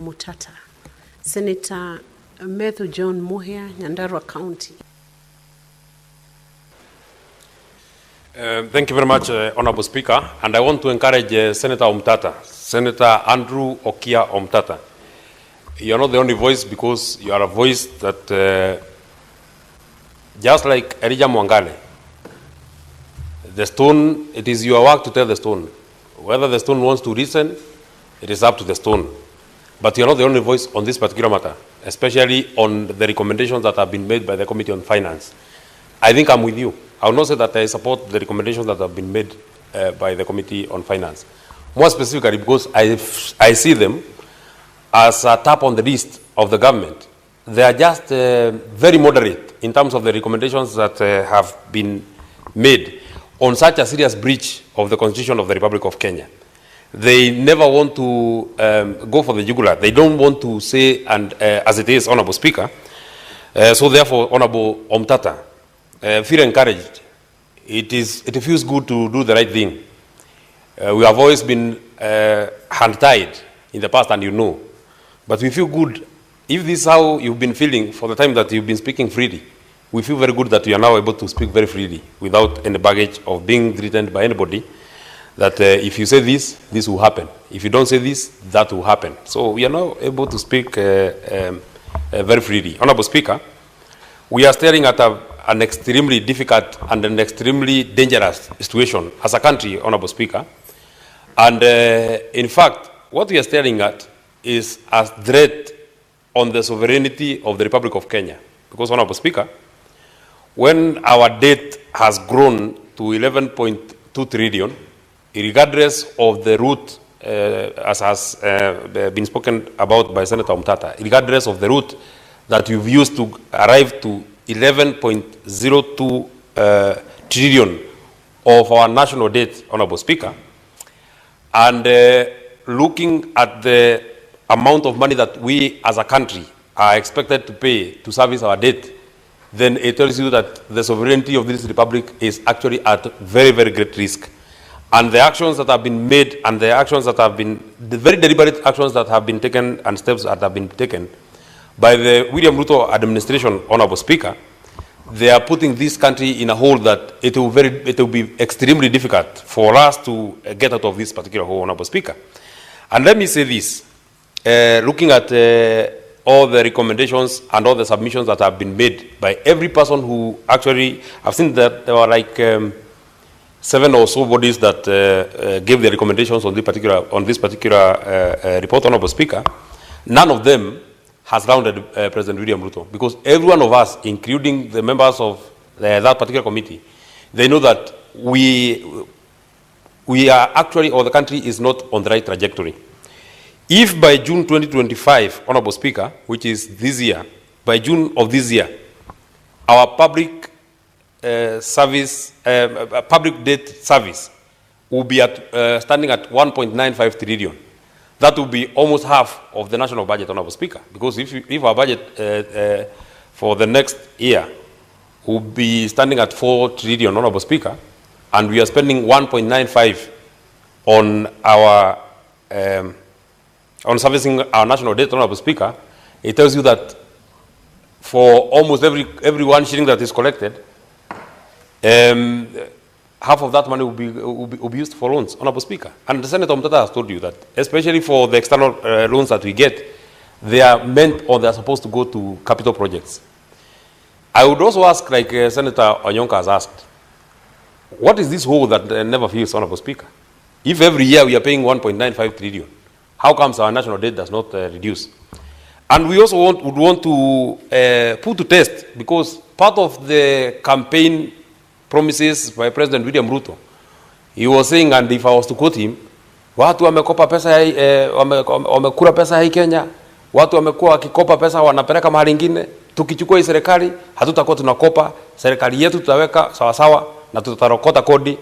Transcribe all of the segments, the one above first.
Mutata. Senator Methu John Muhia, Nyandarua County. Thank you very much, Honorable Speaker. And I want to encourage Senator Omtata, Senator Andrew Okia Omtata. You are not the only voice, because you are a voice that, just like Elijah Mwangale, the stone, it is your work to tell the stone. Whether the stone wants to listen, it is up to the stone. But you are not the only voice on this particular matter, especially on the recommendations that have been made by the Committee on Finance. I think I'm with you. I will not say that I support the recommendations that have been made by the Committee on Finance. More specifically, because I see them as a tap on the list of the government. They are just very moderate in terms of the recommendations that have been made on such a serious breach of the Constitution of the Republic of Kenya. They never want to go for the jugular. They don't want to say, and as it is, Honorable Speaker, so therefore, Honorable Omtata, feel encouraged. It feels good to do the right thing. We have always been hand-tied in the past, and you know. But we feel good. If this is how you've been feeling for the time that you've been speaking freely, we feel very good that you are now able to speak very freely without any baggage of being threatened by anybody. That if you say this, this will happen. If you don't say this, that will happen. So we are now able to speak very freely. Honorable Speaker, we are staring at an extremely difficult and an extremely dangerous situation as a country, Honorable Speaker. And in fact, what we are staring at is a threat on the sovereignty of the Republic of Kenya. Because, Honorable Speaker, when our debt has grown to 11.2 trillion, regardless of the route, as has been spoken about by Senator Omtata, regardless of the route that you've used to arrive to 11.02 trillion of our national debt, Honorable Speaker, and looking at the amount of money that we as a country are expected to pay to service our debt, then it tells you that the sovereignty of this republic is actually at very, very great risk. And the actions that have been made, and the actions that have been, the very deliberate actions that have been taken and steps that have been taken by the William Ruto administration, Honorable Speaker, they are putting this country in a hole that it will be extremely difficult for us to get out of this particular hole, Honorable Speaker. And let me say this, looking at all the recommendations and all the submissions that have been made by every person who actually, I've seen that there were like 7 or so bodies that gave the recommendations on this particular report, Honorable Speaker. None of them has rounded President William Ruto, because every one of us, including the members of that particular committee, they know that we are actually, or the country is not on the right trajectory. If by June 2025, Honorable Speaker, which is this year, by June of this year, our public public debt service will be at standing at 1.95 trillion. That will be almost half of the national budget, Honorable Speaker. Because if our budget for the next year will be standing at 4 trillion, Honorable Speaker, and we are spending 1.95 on our on servicing our national debt, Honorable Speaker, it tells you that for almost every 1 shilling that is collected, half of that money will be used for loans, Honorable Speaker. And the Senator Omtata has told you that, especially for the external loans that we get, they are meant, or they are supposed to go to capital projects. I would also ask, like Senator Onyonka has asked, what is this hole that never fills, Honorable Speaker? If every year we are paying 1.95 trillion, how comes our national debt does not reduce? And we also would want to put to test, because part of the campaign promises by President William Ruto, he was saying, and if I was to quote him, watu wamekopa pesa wamekula pesa hii Kenya, watu wamekuwa wakikopa pesa wanapeleka mahali ingine, tukichukua hii serikali hatutakuwa tunakopa, serikali yetu tutaweka sawa sawa na tutarokota kodi.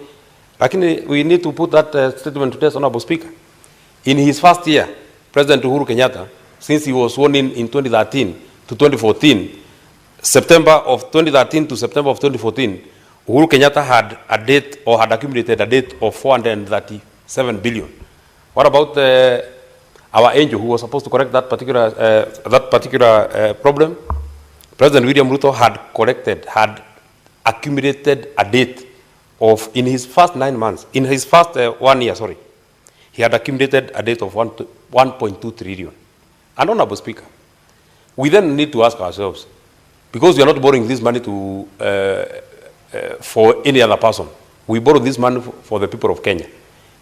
Lakini we need to put that statement to test, Honorable Speaker. In his first year, President Uhuru Kenyatta, since he was sworn in 2013 to 2014, September of 2013 to September of 2014, Uhuru Kenyatta had a debt, or had accumulated a debt of 437 billion. What about our angel who was supposed to correct that particular problem, President William Ruto had accumulated a debt of, in his first 9 months, in his first 1 year, sorry, he had accumulated a debt of 1.2 trillion. And Honorable Speaker, we then need to ask ourselves, because we are not borrowing this money for any other person, we borrow this money for the people of Kenya.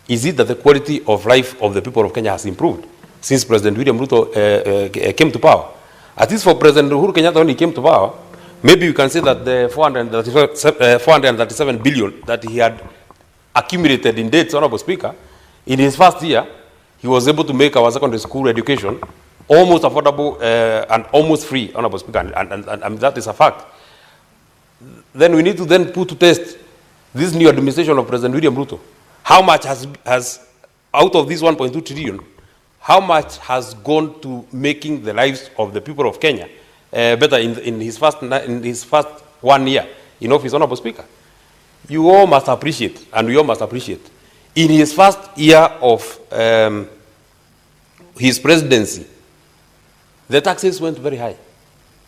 Is it that the quality of life of the people of Kenya has improved since President William Ruto came to power? At least for President Uhuru Kenyatta, when he came to power, maybe we can say that the 437 billion that he had accumulated in debts, Honorable Speaker, in his first year, he was able to make our secondary school education almost affordable and almost free, Honorable Speaker, and that is a fact. Then we need to then put to test this new administration of President William Ruto. How much has out of this 1.2 trillion, how much has gone to making the lives of the people of Kenya better in his first 1 year in office, Honorable Speaker? You all must appreciate, and we all must appreciate, in his first year of his presidency, the taxes went very high,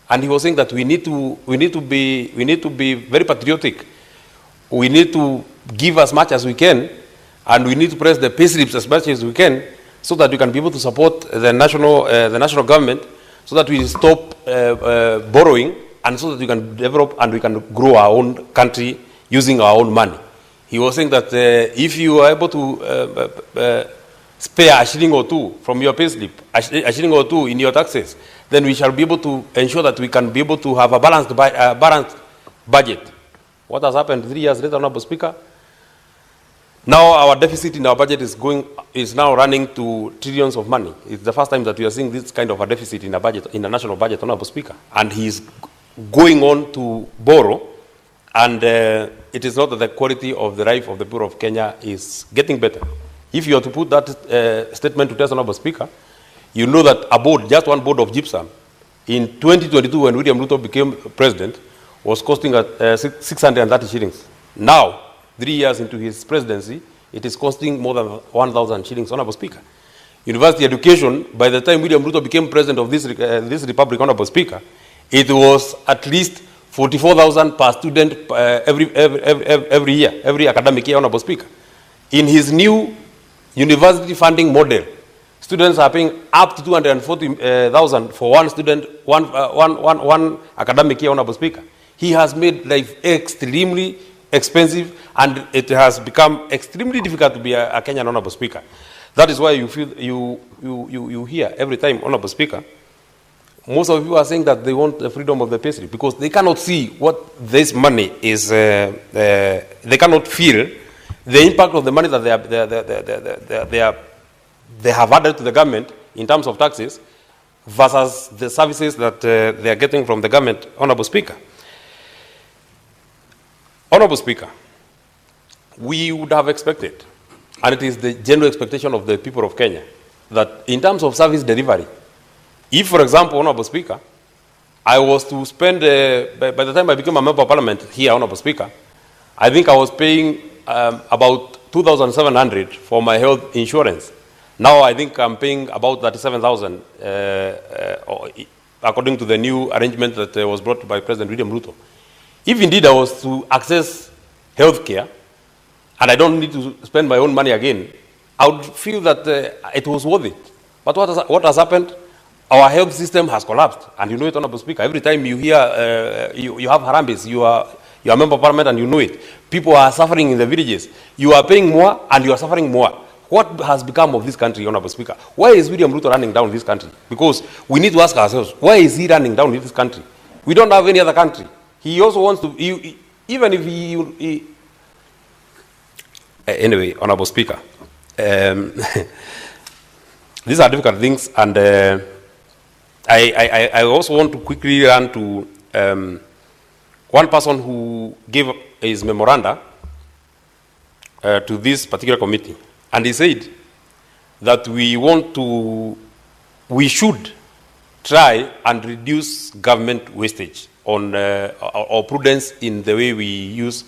and he was saying that we need to be very patriotic. We need to give as much as we can, and we need to press the pay slips as much as we can, so that we can be able to support the national government, so that we stop borrowing, and so that we can develop and we can grow our own country using our own money. He was saying that if you are able to spare a shilling or two from your payslip, a shilling or two in your taxes, then we shall be able to ensure that we can be able to have a balanced budget. What has happened 3 years later, Honorable Speaker? Now our deficit in our budget is now running to trillions of money. It's the first time that we are seeing this kind of a deficit in a budget, in a national budget, Honorable Speaker. And he's going on to borrow, and it is not that the quality of the life of the people of Kenya is getting better. If you are to put that statement to test, Honorable Speaker, you know that a board, just one board of gypsum, in 2022 when William Ruto became president, was costing 630 shillings. Now, 3 years into his presidency, it is costing more than 1,000 shillings, Honorable Speaker. University education, by the time William Ruto became president of this republic, Honorable Speaker, it was at least 44,000 per student every year, every academic year, Honorable Speaker. In his new university funding model, students are paying up to 240,000 for one student, one academic year, Honorable Speaker. He has made life extremely expensive, and it has become extremely difficult to be a Kenyan, Honorable Speaker. That is why you feel you hear every time, Honorable Speaker, most of you are saying that they want the freedom of the payslip because they cannot see what this money is. They cannot feel the impact of the money that they have added to the government in terms of taxes versus the services that they are getting from the government, Honorable Speaker. Honorable Speaker, we would have expected, and it is the general expectation of the people of Kenya, that in terms of service delivery, if, for example, Honorable Speaker, I was to spend, by the time I became a member of parliament here, Honorable Speaker, I think I was paying about 2,700 for my health insurance. Now I think I'm paying about 37,000, according to the new arrangement that was brought by President William Ruto. If indeed I was to access health care, and I don't need to spend my own money again, I would feel that it was worth it. But what has happened? Our health system has collapsed, and you know it, Honorable Speaker. Every time you hear, you have harambes, you are a member of parliament and you know it. People are suffering in the villages. You are paying more and you are suffering more. What has become of this country, Honorable Speaker? Why is William Ruto running down this country? Because we need to ask ourselves, why is he running down this country? We don't have any other country. He also wants to, even if he anyway, Honorable Speaker, these are difficult things, and I also want to quickly run to one person who gave his memoranda to this particular committee, and he said that we should try and reduce government wastage on or prudence in the way we use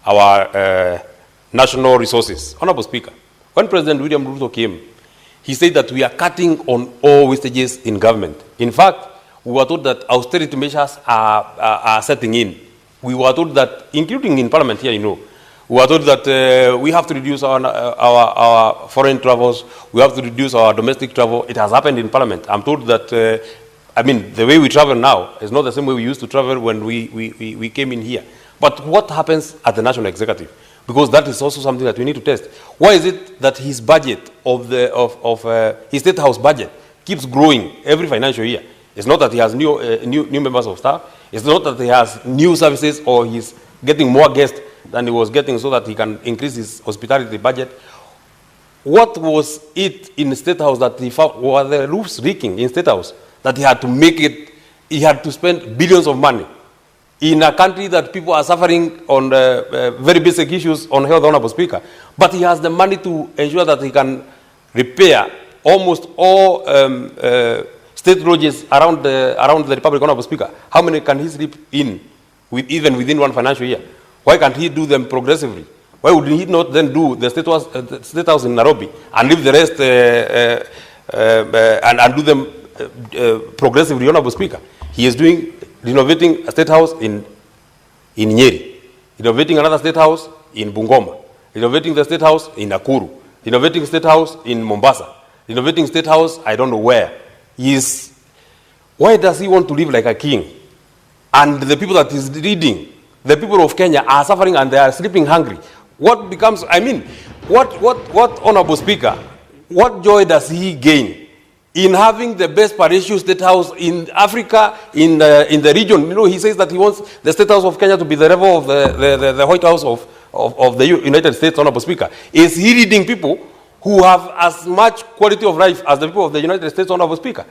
our national resources. Honorable Speaker, when President William Ruto came, he said that we are cutting on all wastages in government. In fact, we were told that austerity measures are setting in. We were told that, including in parliament here, we were told that we have to reduce our foreign travels, we have to reduce our domestic travel. It has happened in parliament. I'm told that, the way we travel now is not the same way we used to travel when we came in here. But what happens at the national executive? Because that is also something that we need to test. Why is it that his budget his state house budget keeps growing every financial year? It's not that he has new members of staff. It's not that he has new services or he's getting more guests than he was getting so that he can increase his hospitality budget. What was it in the State House that he found? Were the roofs leaking in State House that he had to make it? He had to spend billions of money in a country that people are suffering on very basic issues on health, Honorable Speaker. But he has the money to ensure that he can repair almost all state roads around the Republic, Honorable Speaker. How many can he sleep in, even within one financial year? Why can't he do them progressively? Why would he not then do the state house in Nairobi and leave the rest and do them progressively, Honorable Speaker? He is renovating a state house in Nyeri, renovating another state house in Bungoma, renovating the state house in Nakuru, renovating state house in Mombasa, renovating state house I don't know where. Why does he want to live like a king? And the people that he's leading, the people of Kenya, are suffering and they are sleeping hungry. What becomes, what Honorable Speaker, what joy does he gain in having the best parachute state house in Africa, in the region? He says that he wants the state house of Kenya to be the level of the White House of the United States, Honorable Speaker. Is he leading people who have as much quality of life as the people of the United States, Honorable Speaker?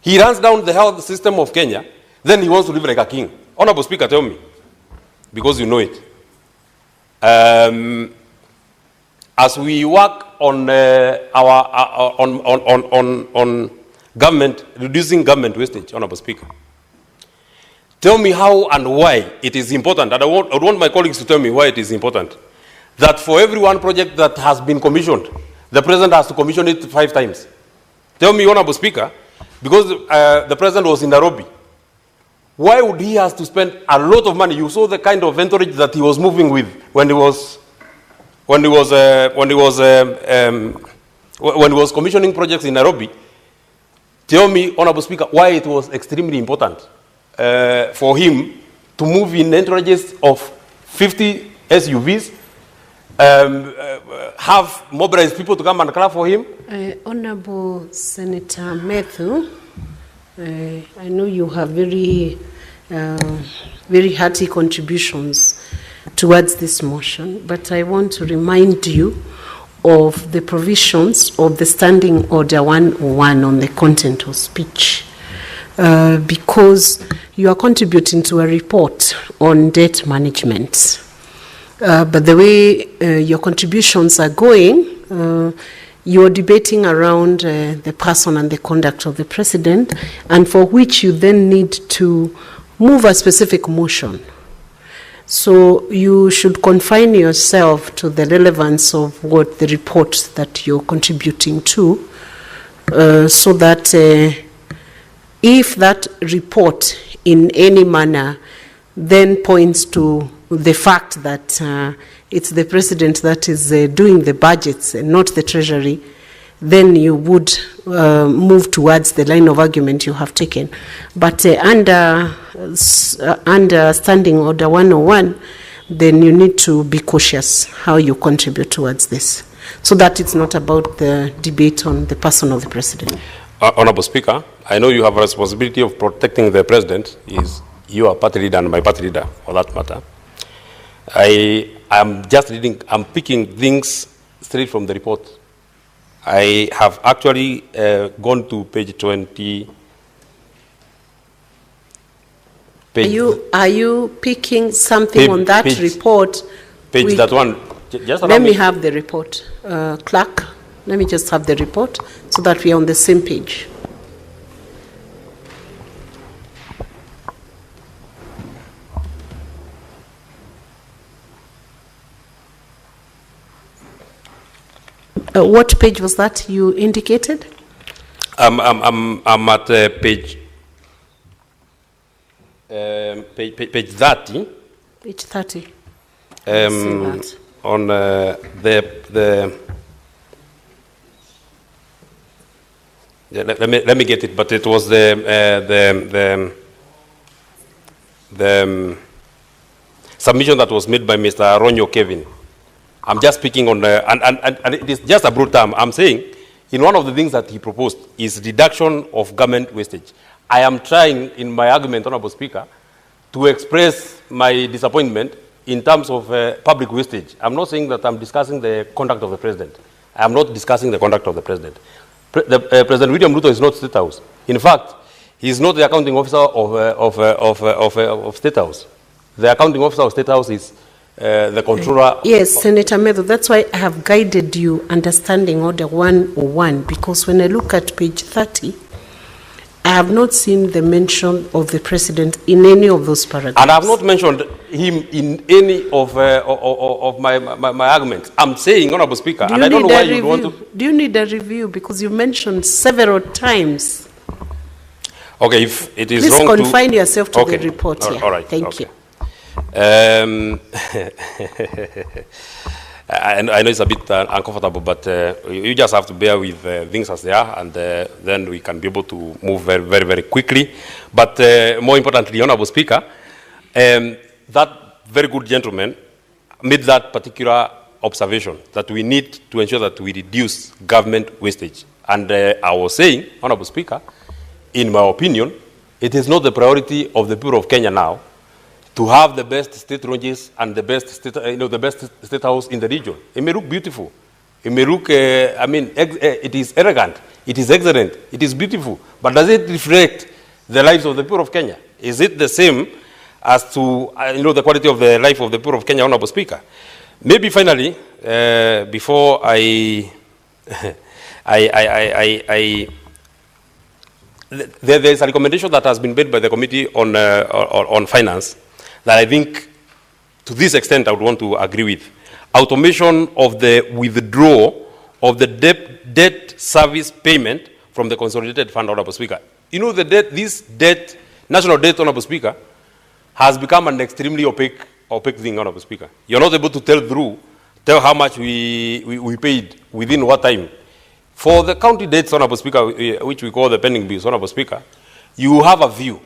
He runs down the health system of Kenya, then he wants to live like a king. Honorable Speaker, tell me, because you know it. As we work on on government, reducing government wastage, Honorable Speaker, tell me how and why it is important, and I want my colleagues to tell me why it is important, that for every one project that has been commissioned, the President has to commission it 5 times. Tell me, Honorable Speaker, because the President was in Nairobi, why would he have to spend a lot of money? You saw the kind of entourage that he was moving with when he was commissioning projects in Nairobi. Tell me, Honorable Speaker, why it was extremely important for him to move in entourages of 50 SUVs, have mobilized people to come and clap for him. Honorable Senator Methu, I know you have very hearty contributions towards this motion, but I want to remind you of the provisions of the Standing Order 101 on the content of speech, because you are contributing to a report on debt management. But the way your contributions are going, you're debating around the person and the conduct of the president, and for which you then need to move a specific motion. So you should confine yourself to the relevance of what the report that you're contributing to, so that if that report in any manner then points to the fact that it's the president that is doing the budgets and not the treasury, then you would move towards the line of argument you have taken. But under Standing Order 101, then you need to be cautious how you contribute towards this, so that it's not about the debate on the person of the president. Honorable Speaker, I know you have a responsibility of protecting the president. You are party leader and my party leader, for that matter. I am just reading, I'm picking things straight from the report. I have actually gone to page 20. Are you picking something on that report? Page that one. Just let me have the report. Clerk, let me just have the report so that we are on the same page. What page was that you indicated? I'm at page 30. Page 30. On let me get it, but it was the submission that was made by Mr. Ronyo Kevin. I'm just speaking on the, and it is just a broad term. I'm saying, in one of the things that he proposed is reduction of government wastage. I am trying, in my argument, Honorable Speaker, to express my disappointment in terms of public wastage. I'm not saying that I'm discussing the conduct of the president. I'm not discussing the conduct of the president. President William Ruto is not State House. In fact, he is not the accounting officer of State House. The accounting officer of State House is the controller. Yes, Senator Methu, that's why I have guided you understanding Order 101, because when I look at page 30, I have not seen the mention of the president in any of those paragraphs. And I have not mentioned him in any of my arguments. I'm saying, Honorable Speaker, and I don't know why you want to. Do you need a review? Because you mentioned several times. Okay, if it is Please wrong confine yourself to the report here. All right. Thank you. I know it's a bit uncomfortable, but you just have to bear with things as they are, and then we can be able to move very, very, very quickly. But more importantly, Honorable Speaker, that very good gentleman made that particular observation that we need to ensure that we reduce government wastage. And I was saying, Honorable Speaker, in my opinion, it is not the priority of the people of Kenya now to have the best state ranges and the best state, the best state house in the region. It may look beautiful. It may look, it is elegant. It is excellent. It is beautiful. But does it reflect the lives of the people of Kenya? Is it the same as to, the quality of the life of the people of Kenya, Honorable Speaker? Maybe finally, before there is a recommendation that has been made by the Committee on Finance that I think, to this extent, I would want to agree with. Automation of the withdrawal of the debt service payment from the consolidated fund, Honorable Speaker. You know, this debt, national debt, Honorable Speaker, has become an extremely opaque thing, Honorable Speaker. You're not able to tell how much we paid within what time. For the county debts, Honorable Speaker, which we call the pending bills, Honorable Speaker, you have a view,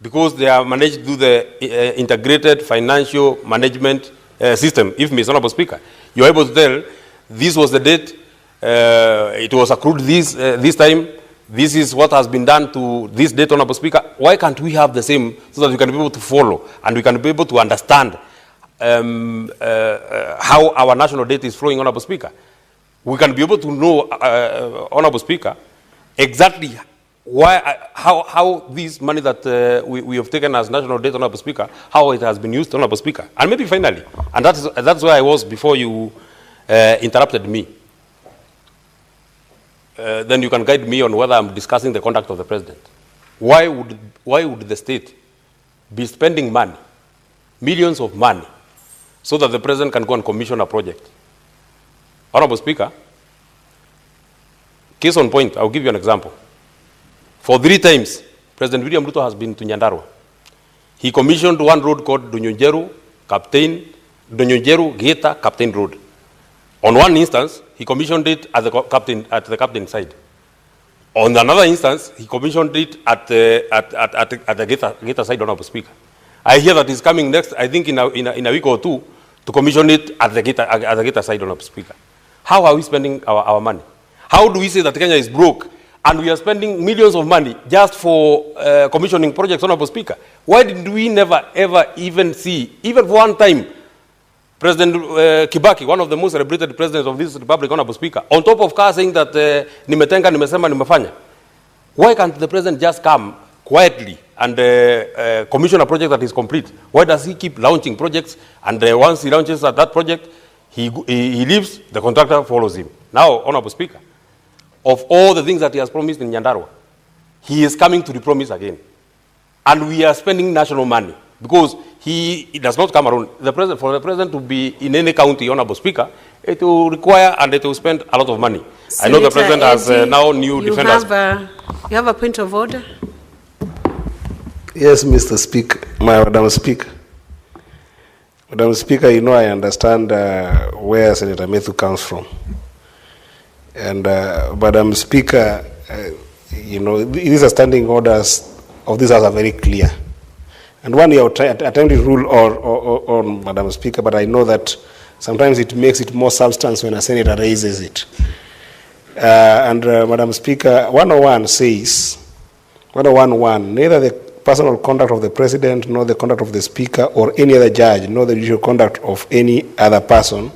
because they are managed to do the integrated financial management system. If Mr. Honorable Speaker, you're able to tell this was the date, it was accrued this time, this is what has been done to this date, Honorable Speaker. Why can't we have the same so that we can be able to follow and we can be able to understand how our national debt is flowing, Honorable Speaker? We can be able to know, Honorable Speaker, exactly how this money that we have taken as national debt, Honorable Speaker, how it has been used, Honorable Speaker. And maybe finally, and that's where I was before you interrupted me. Then you can guide me on whether I'm discussing the conduct of the president. Why would the state be spending money, millions of money, so that the president can go and commission a project? Honorable Speaker, case on point, I'll give you an example. For 3 times, President William Ruto has been to Nyandarua. He commissioned one road called Donyonjeru Geta Captain Road. On one instance, he commissioned it at the captain side. On another instance, he commissioned it at the Geta side, Honorable Speaker. I hear that he's coming next, I think in a week or two, to commission it at the Geta side, Honorable Speaker. How are we spending our money? How do we say that Kenya is broke and we are spending millions of money just for commissioning projects, Honorable Speaker? Why did we never, ever even see, even for one time, President Kibaki, one of the most celebrated presidents of this republic, Honorable Speaker, on top of car saying that nimetenga, nimesema, nimefanya? Why can't the president just come quietly and commission a project that is complete? Why does he keep launching projects, and once he launches that project, he leaves, the contractor follows him? Now, Honorable Speaker, of all the things that he has promised in Nyandarua, he is coming to the promise again. And we are spending national money, because he does not come around. For the president to be in any county, Honorable Speaker, it will require and it will spend a lot of money. Senator I know the president has now new defenders. You have a point of order? Yes, Mr. Speaker, Madam Speaker. Madam Speaker, you know I understand where Senator Methu comes from. And Madam Speaker, you know, these are standing orders of this House are very clear. And one you are attempting to rule on Madam Speaker, but I know that sometimes it makes it more substance when a senator raises it. Madam Speaker, 101 says, 101.1, neither the personal conduct of the president, nor the conduct of the speaker or any other judge, nor the judicial conduct of any other person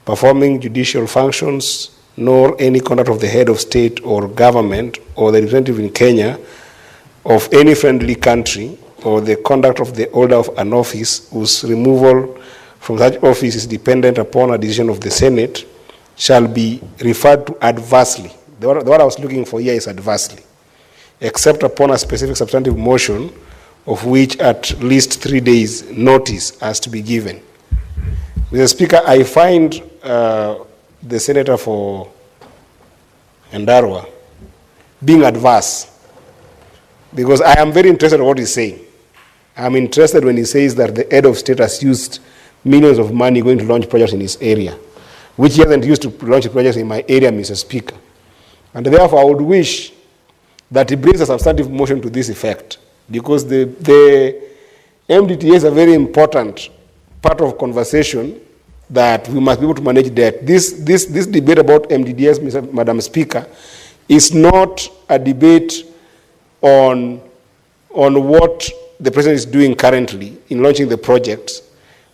performing judicial functions, nor any conduct of the head of state or government or the representative in Kenya of any friendly country, or the conduct of the holder of an office whose removal from such office is dependent upon a decision of the Senate, shall be referred to adversely. The word I was looking for here is adversely, except upon a specific substantive motion of which at least 3 days notice has to be given. Mr. Speaker, I find the senator for Nyandarua being adverse, because I am very interested in what he's saying. I'm interested when he says that the head of state has used millions of money going to launch projects in his area, which he hasn't used to launch projects in my area, Mr. Speaker. And therefore, I would wish that he brings a substantive motion to this effect, because the MDTA is a very important part of conversation that we must be able to manage debt. This debate about MDDS, Madam Speaker, is not a debate on what the president is doing currently in launching the projects.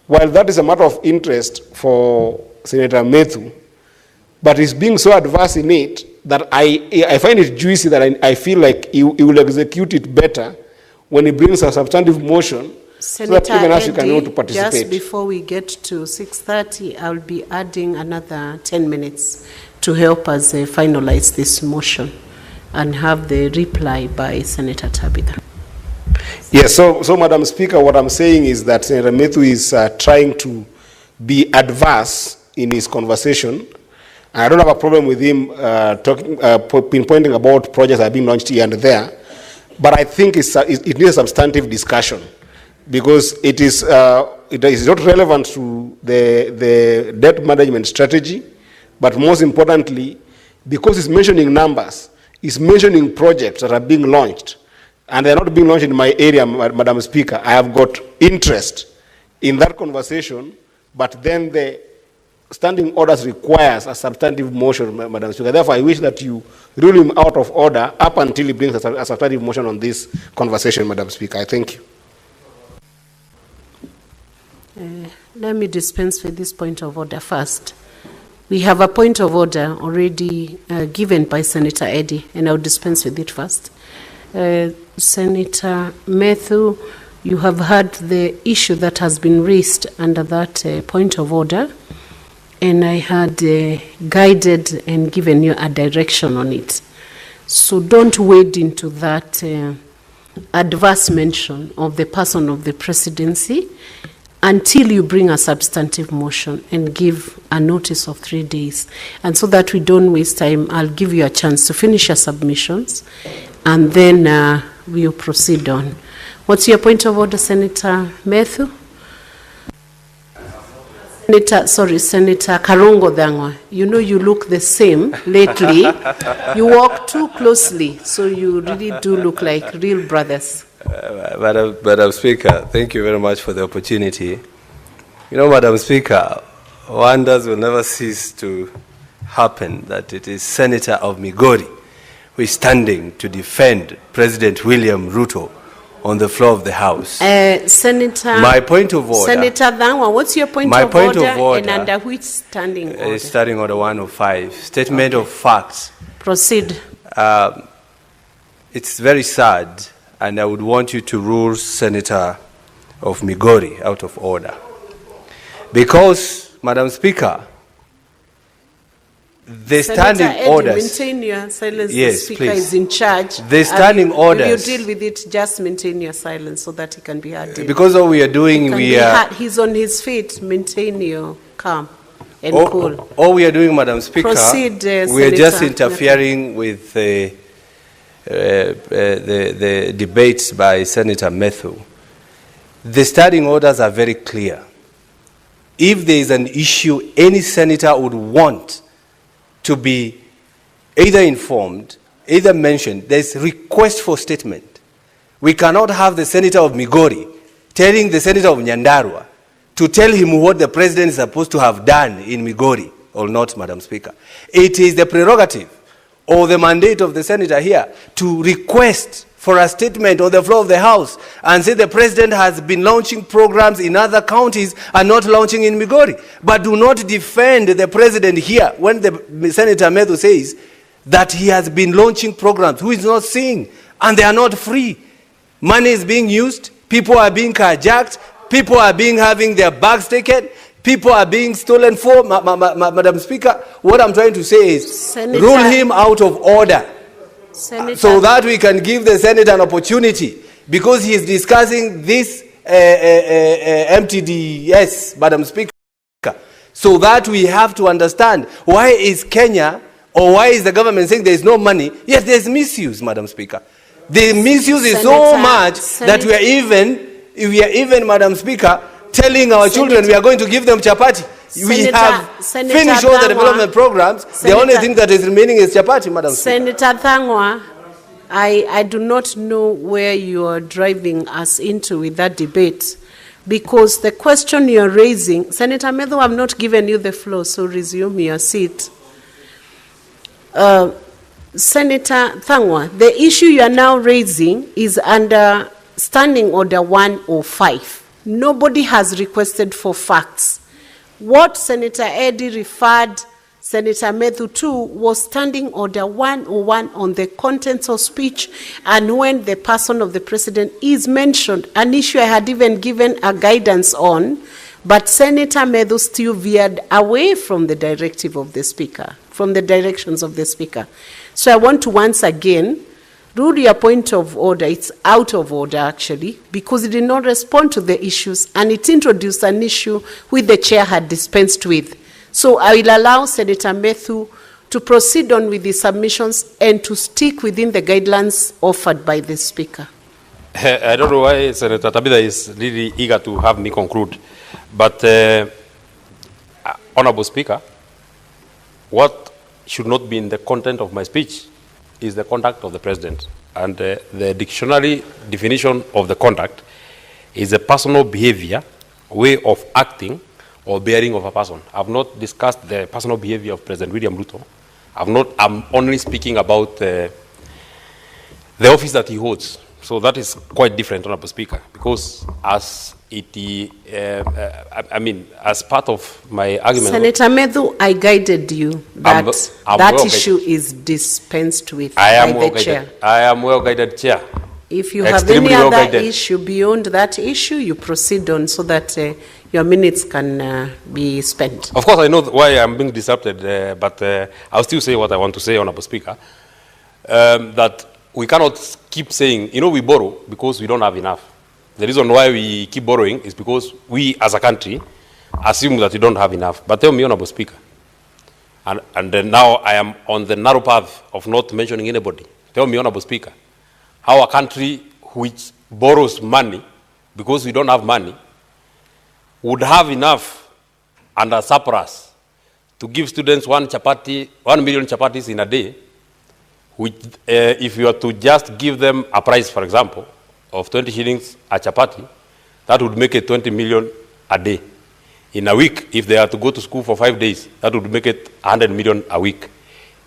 While that is a matter of interest for Senator Methu, but he's being so adverse in it that I find it juicy, that I feel like he will execute it better when he brings a substantive motion, Senator so that even us you can be able to participate. Just before we get to 6:30, I'll be adding another 10 minutes to help us finalize this motion and have the reply by Senator Tabitha. Yes, so Madam Speaker, what I'm saying is that Senator Methu is trying to be adverse in his conversation. I don't have a problem with him pinpointing about projects that are being launched here and there, but I think it needs a substantive discussion, because it is not relevant to the debt management strategy, but most importantly, because it's mentioning numbers, it's mentioning projects that are being launched, and they're not being launched in my area, Madam Speaker. I have got interest in that conversation, but then the standing orders requires a substantive motion, Madam Speaker. Therefore, I wish that you rule him out of order up until he brings a substantive motion on this conversation, Madam Speaker. I thank you. Let me dispense with this point of order first. We have a point of order already given by Senator Eddy, and I'll dispense with it first. Senator Methu, you have heard the issue that has been raised under that point of order, and I had guided and given you a direction on it. So don't wade into that adverse mention of the person of the presidency until you bring a substantive motion and give a notice of 3 days. And so that we don't waste time, I'll give you a chance to finish your submissions, and then we'll proceed on. What's your point of order, Senator Methu? Senator Karongo Dangwa, you know you look the same lately. You walk too closely, so you really do look like real brothers. Madam Speaker, thank you very much for the opportunity. You know, Madam Speaker, wonders will never cease to happen that it is Senator of Migori who is standing to defend President William Ruto on the floor of the House. Senator, my point of order. Senator Dangwa, what's your point of order, and under which standing order? Standing order 105, statement of facts. Proceed. It's very sad, and I would want you to rule Senator of Migori out of order. Because, Madam Speaker, The standing Senator Eddie, orders. maintain your silence. Yes, the Speaker please. is in charge. The standing orders. If you deal with it, just maintain your silence so that he can be heard. Because all we are doing, He's on his feet. Maintain your calm and cool. All we are doing, Madam Speaker, Proceed, we are just Senator. interfering with the debates by Senator Methu. The standing orders are very clear. If there is an issue any senator would want to be either informed, either mentioned, there's request for statement. We cannot have the senator of Migori telling the senator of Nyandarua to tell him what the president is supposed to have done in Migori or not, Madam Speaker. It is the prerogative or the mandate of the senator here to request for a statement on the floor of the House and say the president has been launching programs in other counties and not launching in Migori. But do not defend the president here when the Senator Methu says that he has been launching programs who is not seeing and they are not free. Money is being used, people are being carjacked, people are being having their bags taken, people are being stolen for. Madam Speaker, what I'm trying to say is Senator, rule him out of order. Senator, So that we can give the Senate an opportunity, because he is discussing this MTDS, Madam Speaker, so that we have to understand why is Kenya or why is the government saying there is no money, yet there is misuse, Madam Speaker. The misuse is so much that we are even, Madam Speaker, telling our children we are going to give them chapati. We have finished all the development programs. The only thing that is remaining is chapati, Madam Speaker. Senator Thangwa, I do not know where you are driving us into with that debate, because the question you're raising, Senator Methu, I've not given you the floor, so resume your seat. Senator Thangwa, the issue you are now raising is under Standing Order 105. Nobody has requested for facts. What Senator Eddie referred Senator Methu to was Standing Order 101 on the contents of speech, and when the person of the president is mentioned, an issue I had even given a guidance on, but Senator Methu still veered away from the directive of the Speaker, from the directions of the Speaker. So I want to once again rule your point of order. It's out of order, actually, because it did not respond to the issues, and it introduced an issue which the chair had dispensed with. So I will allow Senator Methu to proceed on with the submissions and to stick within the guidelines offered by the Speaker. I don't know why Senator Tabitha is really eager to have me conclude, but Honorable Speaker, what should not be in the content of my speech is the conduct of the president. And the dictionary definition of the conduct is a personal behavior, way of acting or bearing of a person. I've not discussed the personal behavior of President William Ruto. I'm only speaking about the office that he holds. So that is quite different, Honorable Speaker, because as as part of my argument... Senator Methu, I guided you that that issue is dispensed with by the chair. I am well-guided, Chair. If you have any other issue beyond that issue, you proceed on so that your minutes can be spent. Of course, I know why I'm being disrupted, but I'll still say what I want to say, Honorable Speaker, that we cannot keep saying, we borrow because we don't have enough. The reason why we keep borrowing is because we, as a country, assume that we don't have enough. But tell me, Honorable Speaker, and then now I am on the narrow path of not mentioning anybody. Tell me, Honorable Speaker, how a country which borrows money because we don't have money would have enough and a surplus to give students 1 million chapatis in a day, which, if you were to just give them a price, for example, of 20 shillings a chapati, that would make it 20 million a day. In a week, if they are to go to school for 5 days, that would make it 100 million a week.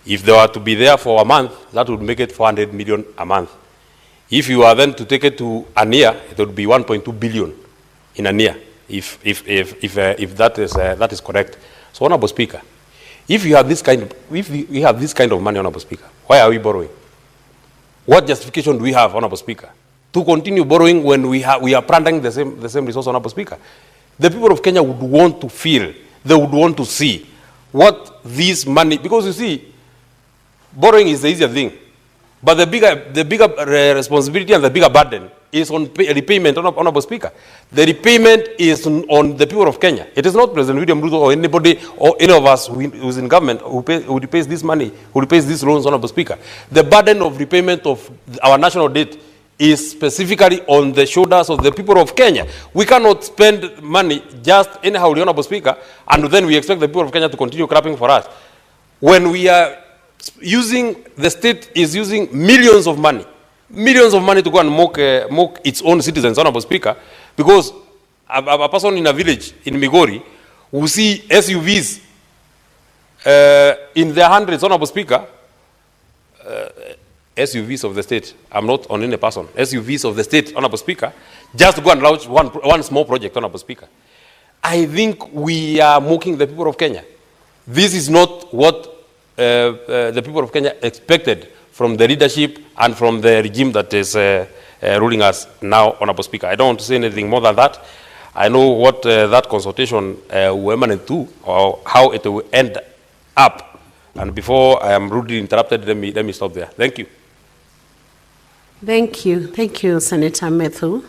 If they were to be there for a month, that would make it 400 million a month. If you are then to take it to a year, it would be 1.2 billion in a year, if that is correct. So, Honorable Speaker, if we have this kind of money, Honorable Speaker, why are we borrowing? What justification do we have, Honorable Speaker, to continue borrowing when we are planting the same resource, Honorable Speaker? The people of Kenya would want to feel, they would want to see what this money, because you see, borrowing is the easier thing, but the bigger responsibility and the bigger burden is on repayment, Honorable Speaker. The repayment is on the people of Kenya. It is not President William Ruto or anybody or any of us who is in government who repays this money, who repays these loans, Honorable Speaker. The burden of repayment of our national debt is specifically on the shoulders of the people of Kenya. We cannot spend money just anyhow, Honorable Speaker, and then we expect the people of Kenya to continue clapping for us. When we are using, the state is using millions of money to go and mock its own citizens, Honorable Speaker, because a person in a village in Migori will see SUVs in their hundreds, Honorable Speaker, SUVs of the state. I'm not on any person. SUVs of the state, Honorable Speaker, just to go and launch one small project, Honorable Speaker. I think we are mocking the people of Kenya. This is not what the people of Kenya expected from the leadership and from the regime that is ruling us now, Honorable Speaker. I don't want to say anything more than that. I know what that consultation will emanate to, or how it will end up. And before I am rudely interrupted, let me stop there. Thank you. Thank you, Senator Methu.